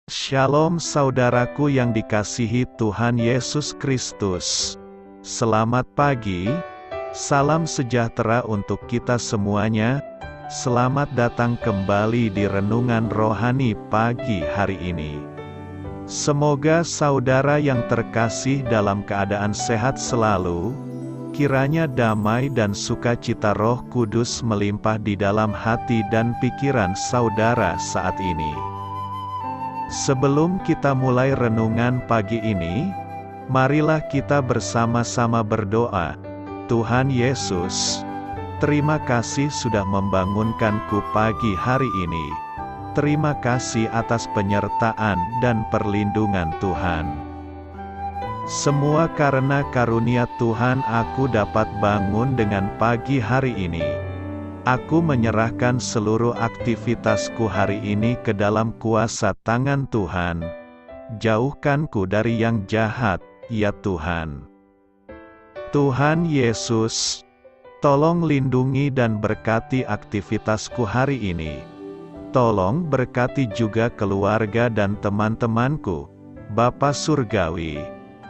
Shalom saudaraku yang dikasihi Tuhan Yesus Kristus. Selamat pagi, salam sejahtera untuk kita semuanya. Selamat datang kembali di Renungan Rohani pagi hari ini. Semoga saudara yang terkasih dalam keadaan sehat selalu. Kiranya damai dan sukacita Roh Kudus melimpah di dalam hati dan pikiran saudara saat ini. Sebelum kita mulai renungan pagi ini, marilah kita bersama-sama berdoa. Tuhan Yesus, terima kasih sudah membangunkanku pagi hari ini. Terima kasih atas penyertaan dan perlindungan Tuhan. Semua karena karunia Tuhan aku dapat bangun dengan pagi hari ini. Aku menyerahkan seluruh aktivitasku hari ini ke dalam kuasa tangan Tuhan. Jauhkanku dari yang jahat, ya Tuhan. Tuhan Yesus, tolong lindungi dan berkati aktivitasku hari ini. Tolong berkati juga keluarga dan teman-temanku, Bapa Surgawi,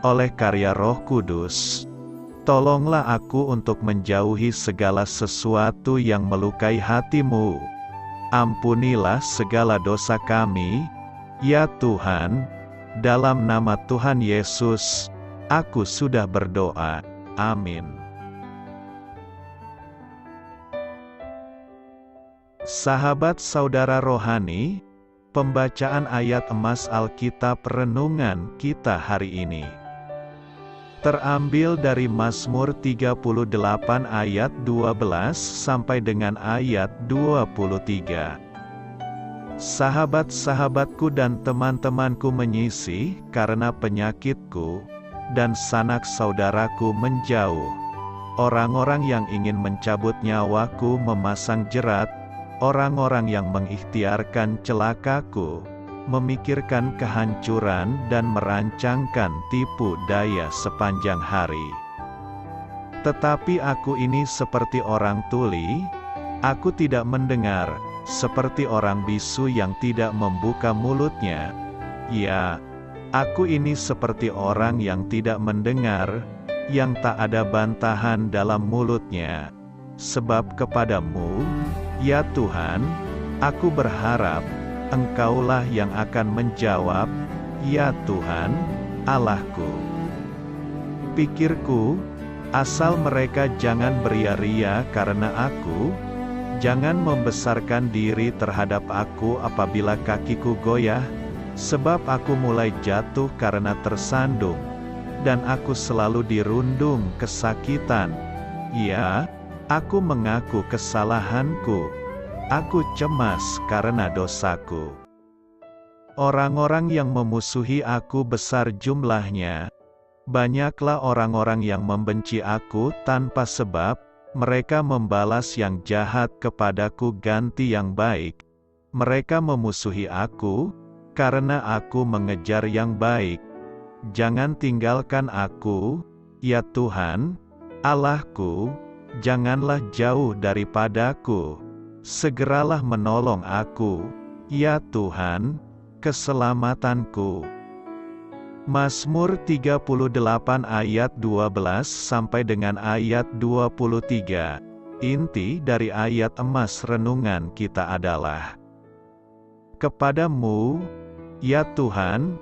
oleh karya Roh Kudus. Tolonglah aku untuk menjauhi segala sesuatu yang melukai hati-Mu. Ampunilah segala dosa kami, ya Tuhan. Dalam nama Tuhan Yesus, aku sudah berdoa. Amin. Sahabat saudara rohani, pembacaan ayat emas Alkitab renungan kita hari ini terambil dari Mazmur 38 ayat 12 sampai dengan ayat 23. Sahabat-sahabatku dan teman-temanku menyisih karena penyakitku, dan sanak saudaraku menjauh. Orang-orang yang ingin mencabut nyawaku memasang jerat, orang-orang yang mengikhtiarkan celakaku, memikirkan kehancuran dan merancangkan tipu daya sepanjang hari. Tetapi aku ini seperti orang tuli, aku tidak mendengar, seperti orang bisu yang tidak membuka mulutnya. Ya, aku ini seperti orang yang tidak mendengar, yang tak ada bantahan dalam mulutnya. Sebab kepadamu, ya Tuhan, aku berharap, Engkaulah yang akan menjawab, ya Tuhan, Allahku. Pikirku, asal mereka jangan beria-ria karena aku, jangan membesarkan diri terhadap aku apabila kakiku goyah, sebab aku mulai jatuh karena tersandung, dan aku selalu dirundung kesakitan. Ya, aku mengaku kesalahanku. Aku cemas karena dosaku. Orang-orang yang memusuhi aku besar jumlahnya. Banyaklah orang-orang yang membenci aku tanpa sebab, mereka membalas yang jahat kepadaku ganti yang baik. Mereka memusuhi aku, karena aku mengejar yang baik. Jangan tinggalkan aku, ya Tuhan, Allahku, janganlah jauh daripadaku. Segeralah menolong aku, ya Tuhan, keselamatanku. Mazmur 38 ayat 12 sampai dengan ayat 23. Inti dari ayat emas renungan kita adalah: Kepadamu, ya Tuhan,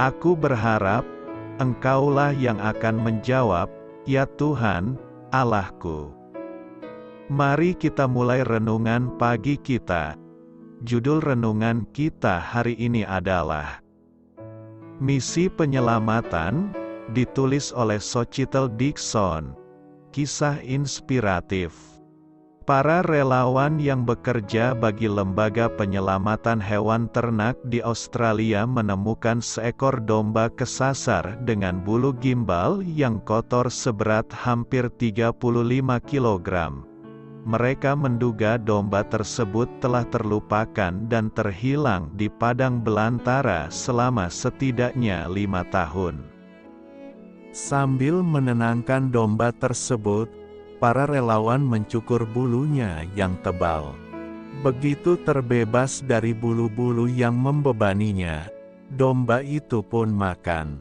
aku berharap, Engkaulah yang akan menjawab, ya Tuhan, Allahku. Mari kita mulai renungan pagi kita. Judul renungan kita hari ini adalah Misi Penyelamatan, ditulis oleh Sochitel Dixon. Kisah inspiratif. Para relawan yang bekerja bagi Lembaga Penyelamatan Hewan Ternak di Australia menemukan seekor domba kesasar dengan bulu gimbal yang kotor seberat hampir 35 kg. Mereka menduga domba tersebut telah terlupakan dan terhilang di padang belantara selama setidaknya 5 tahun. Sambil menenangkan domba tersebut, para relawan mencukur bulunya yang tebal. Begitu terbebas dari bulu-bulu yang membebaninya, Domba itu pun makan.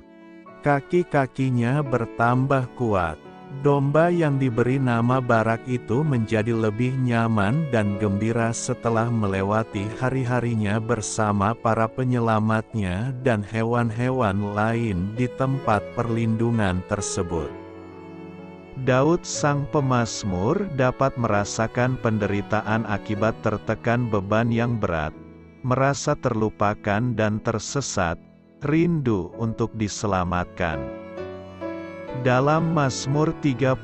Kaki-kakinya bertambah kuat. Domba yang diberi nama Barak itu menjadi lebih nyaman dan gembira setelah melewati hari-harinya bersama para penyelamatnya dan hewan-hewan lain di tempat perlindungan tersebut. Daud sang pemazmur dapat merasakan penderitaan akibat tertekan beban yang berat, merasa terlupakan dan tersesat, rindu untuk diselamatkan. Dalam Mazmur 38,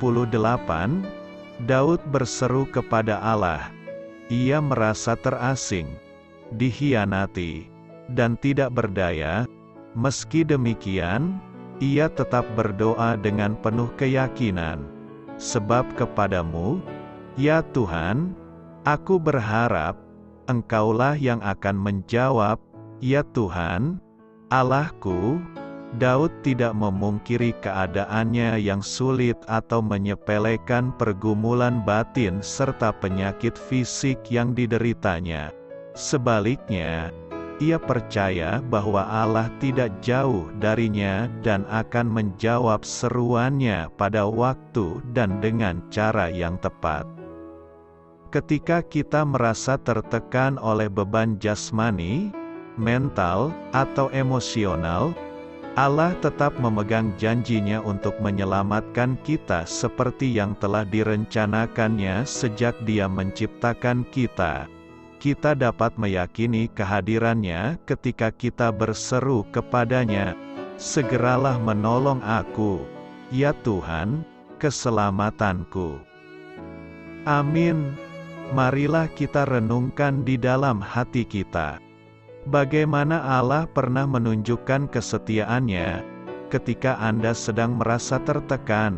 Daud berseru kepada Allah. Ia merasa terasing, dikhianati, dan tidak berdaya. Meski demikian, ia tetap berdoa dengan penuh keyakinan. Sebab kepadamu, ya Tuhan, aku berharap, Engkaulah yang akan menjawab, ya Tuhan, Allahku. Daud tidak memungkiri keadaannya yang sulit atau menyepelekan pergumulan batin serta penyakit fisik yang dideritanya. Sebaliknya, ia percaya bahwa Allah tidak jauh darinya dan akan menjawab seruannya pada waktu dan dengan cara yang tepat. Ketika kita merasa tertekan oleh beban jasmani, mental, atau emosional, Allah tetap memegang janjinya untuk menyelamatkan kita seperti yang telah direncanakannya sejak Dia menciptakan kita. Kita dapat meyakini kehadirannya ketika kita berseru kepadanya, "Segeralah menolong aku, ya Tuhan, keselamatanku." Amin. Marilah kita renungkan di dalam hati kita. Bagaimana Allah pernah menunjukkan kesetiaannya ketika Anda sedang merasa tertekan?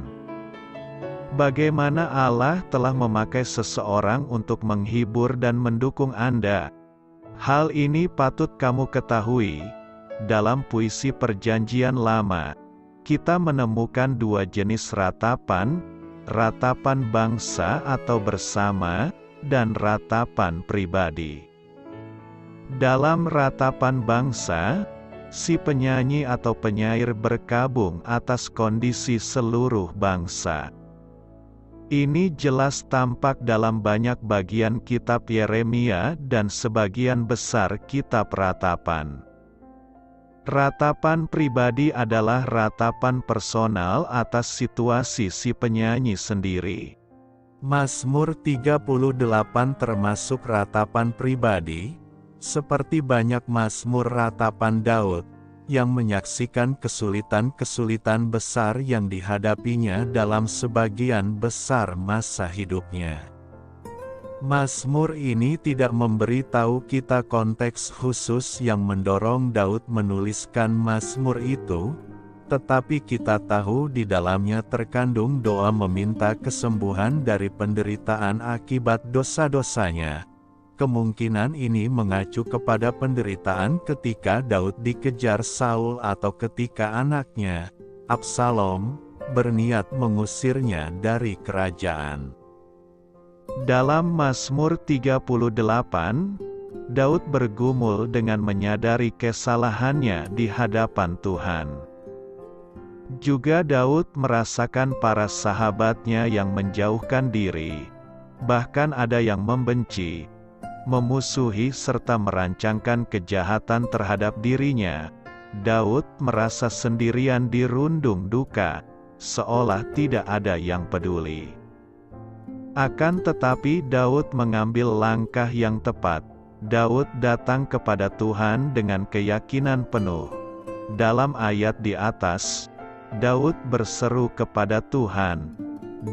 Bagaimana Allah telah memakai seseorang untuk menghibur dan mendukung Anda? Hal ini patut kamu ketahui. Dalam puisi Perjanjian Lama, kita menemukan dua jenis ratapan, ratapan bangsa atau bersama, dan ratapan pribadi. Dalam ratapan bangsa, si penyanyi atau penyair berkabung atas kondisi seluruh bangsa. Ini jelas tampak dalam banyak bagian kitab Yeremia dan sebagian besar kitab ratapan. Ratapan pribadi adalah ratapan personal atas situasi si penyanyi sendiri. Mazmur 38 termasuk ratapan pribadi, seperti banyak mazmur ratapan Daud, yang menyaksikan kesulitan-kesulitan besar yang dihadapinya dalam sebagian besar masa hidupnya. Mazmur ini tidak memberitahu kita konteks khusus yang mendorong Daud menuliskan mazmur itu, tetapi kita tahu di dalamnya terkandung doa meminta kesembuhan dari penderitaan akibat dosa-dosanya. Kemungkinan ini mengacu kepada penderitaan ketika Daud dikejar Saul atau ketika anaknya, Absalom, berniat mengusirnya dari kerajaan. Dalam Mazmur 38, Daud bergumul dengan menyadari kesalahannya di hadapan Tuhan. Juga Daud merasakan para sahabatnya yang menjauhkan diri, bahkan ada yang membenci, memusuhi serta merancangkan kejahatan terhadap dirinya. Daud merasa sendirian dirundung duka, seolah tidak ada yang peduli. Akan tetapi Daud mengambil langkah yang tepat. Daud datang kepada Tuhan dengan keyakinan penuh. Dalam ayat di atas, Daud berseru kepada Tuhan.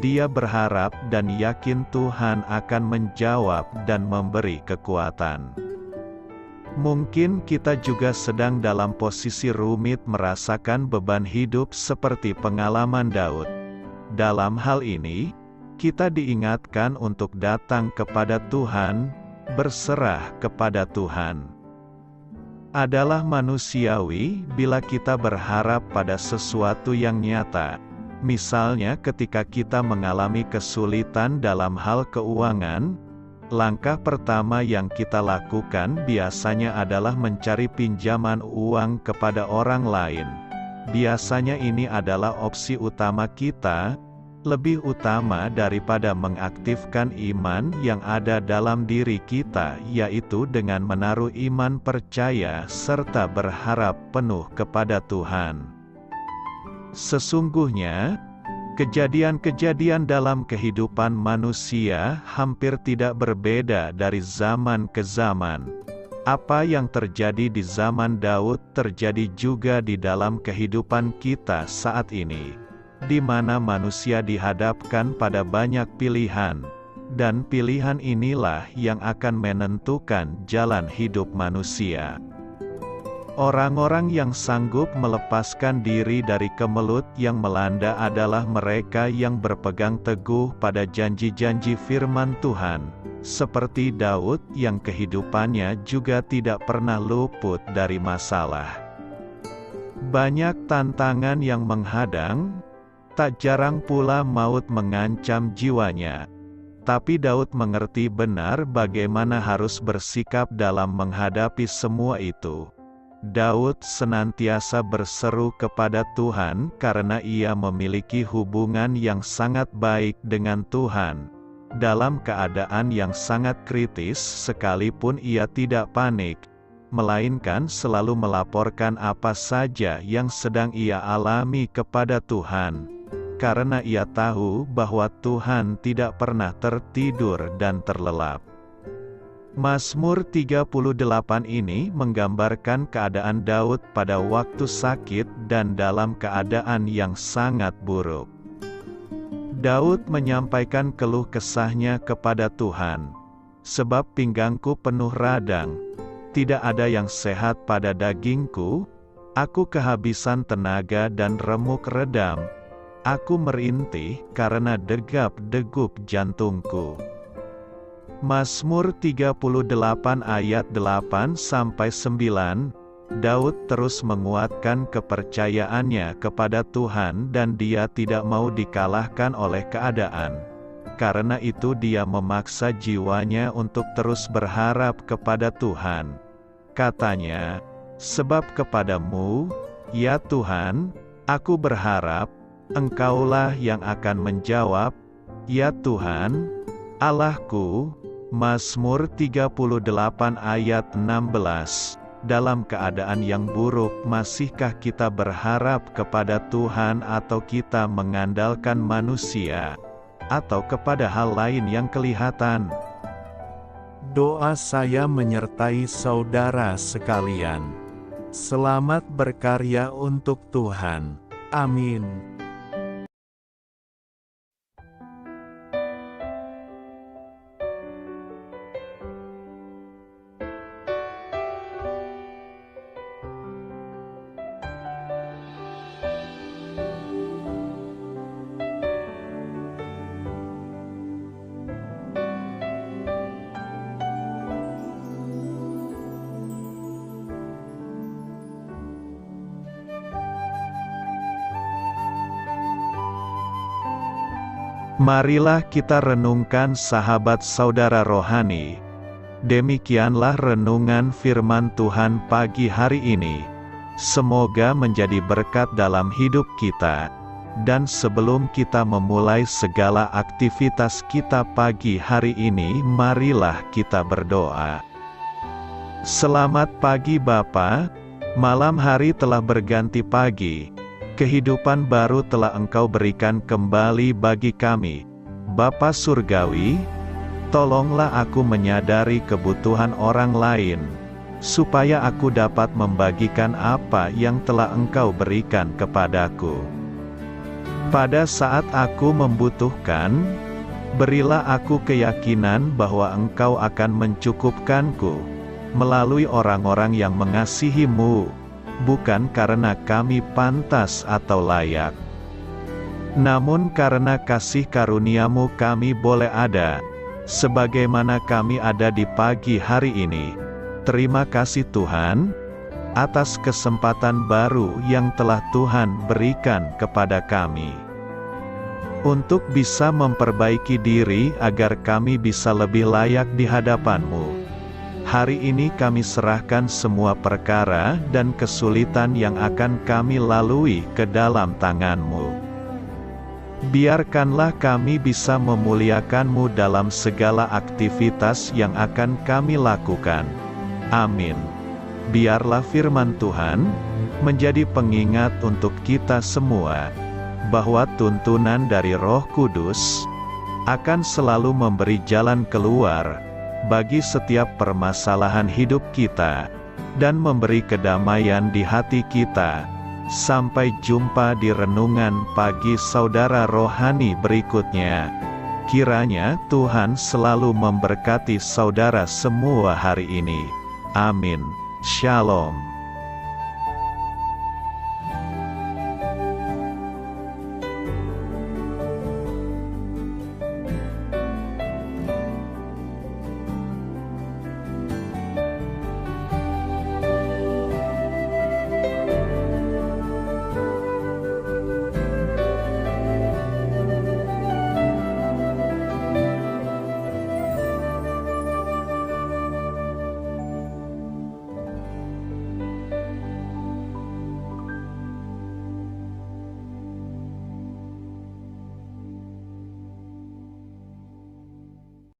Dia berharap dan yakin Tuhan akan menjawab dan memberi kekuatan. Mungkin kita juga sedang dalam posisi rumit merasakan beban hidup seperti pengalaman Daud. Dalam hal ini, kita diingatkan untuk datang kepada Tuhan, berserah kepada Tuhan. Adalah manusiawi bila kita berharap pada sesuatu yang nyata. Misalnya ketika kita mengalami kesulitan dalam hal keuangan, langkah pertama yang kita lakukan biasanya adalah mencari pinjaman uang kepada orang lain. Biasanya ini adalah opsi utama kita, lebih utama daripada mengaktifkan iman yang ada dalam diri kita, yaitu dengan menaruh iman percaya serta berharap penuh kepada Tuhan. Sesungguhnya, kejadian-kejadian dalam kehidupan manusia hampir tidak berbeda dari zaman ke zaman. Apa yang terjadi di zaman Daud terjadi juga di dalam kehidupan kita saat ini, di mana manusia dihadapkan pada banyak pilihan, dan pilihan inilah yang akan menentukan jalan hidup manusia. Orang-orang yang sanggup melepaskan diri dari kemelut yang melanda adalah mereka yang berpegang teguh pada janji-janji firman Tuhan, seperti Daud yang kehidupannya juga tidak pernah luput dari masalah. Banyak tantangan yang menghadang, tak jarang pula maut mengancam jiwanya. Tapi Daud mengerti benar bagaimana harus bersikap dalam menghadapi semua itu. Daud senantiasa berseru kepada Tuhan karena ia memiliki hubungan yang sangat baik dengan Tuhan. Dalam keadaan yang sangat kritis sekalipun ia tidak panik, melainkan selalu melaporkan apa saja yang sedang ia alami kepada Tuhan. Karena ia tahu bahwa Tuhan tidak pernah tertidur dan terlelap. Mazmur 38 ini menggambarkan keadaan Daud pada waktu sakit dan dalam keadaan yang sangat buruk. Daud menyampaikan keluh kesahnya kepada Tuhan. Sebab pinggangku penuh radang, tidak ada yang sehat pada dagingku, aku kehabisan tenaga dan remuk redam. Aku merintih karena degap-degup jantungku. Mazmur 38 ayat 8-9, Daud terus menguatkan kepercayaannya kepada Tuhan dan dia tidak mau dikalahkan oleh keadaan. Karena itu dia memaksa jiwanya untuk terus berharap kepada Tuhan. Katanya, "Sebab kepadamu, ya Tuhan, aku berharap, Engkaulah yang akan menjawab, ya Tuhan, Allahku." Mazmur 38 ayat 16. Dalam keadaan yang buruk, masihkah kita berharap kepada Tuhan atau kita mengandalkan manusia? Atau kepada hal lain yang kelihatan? Doa saya menyertai saudara sekalian. Selamat berkarya untuk Tuhan. Amin. Marilah kita renungkan sahabat saudara rohani. Demikianlah renungan firman Tuhan pagi hari ini. Semoga menjadi berkat dalam hidup kita. Dan sebelum kita memulai segala aktivitas kita pagi hari ini, marilah kita berdoa. Selamat pagi Bapa, malam hari telah berganti pagi. Kehidupan baru telah Engkau berikan kembali bagi kami. Bapa Surgawi, tolonglah aku menyadari kebutuhan orang lain, supaya aku dapat membagikan apa yang telah Engkau berikan kepadaku. Pada saat aku membutuhkan, berilah aku keyakinan bahwa Engkau akan mencukupkanku, melalui orang-orang yang mengasihi-Mu, bukan karena kami pantas atau layak, namun karena kasih karunia-Mu kami boleh ada, sebagaimana kami ada di pagi hari ini. Terima kasih Tuhan, atas kesempatan baru yang telah Tuhan berikan kepada kami. untuk bisa memperbaiki diri agar kami bisa lebih layak di hadapan-Mu. Hari ini kami serahkan semua perkara dan kesulitan yang akan kami lalui ke dalam tangan-Mu. Biarkanlah kami bisa memuliakan-Mu dalam segala aktivitas yang akan kami lakukan. Amin. Biarlah firman Tuhan menjadi pengingat untuk kita semua, bahwa tuntunan dari Roh Kudus akan selalu memberi jalan keluar bagi setiap permasalahan hidup kita, dan memberi kedamaian di hati kita. Sampai jumpa di renungan pagi saudara rohani berikutnya. Kiranya Tuhan selalu memberkati saudara semua hari ini. Amin. Shalom.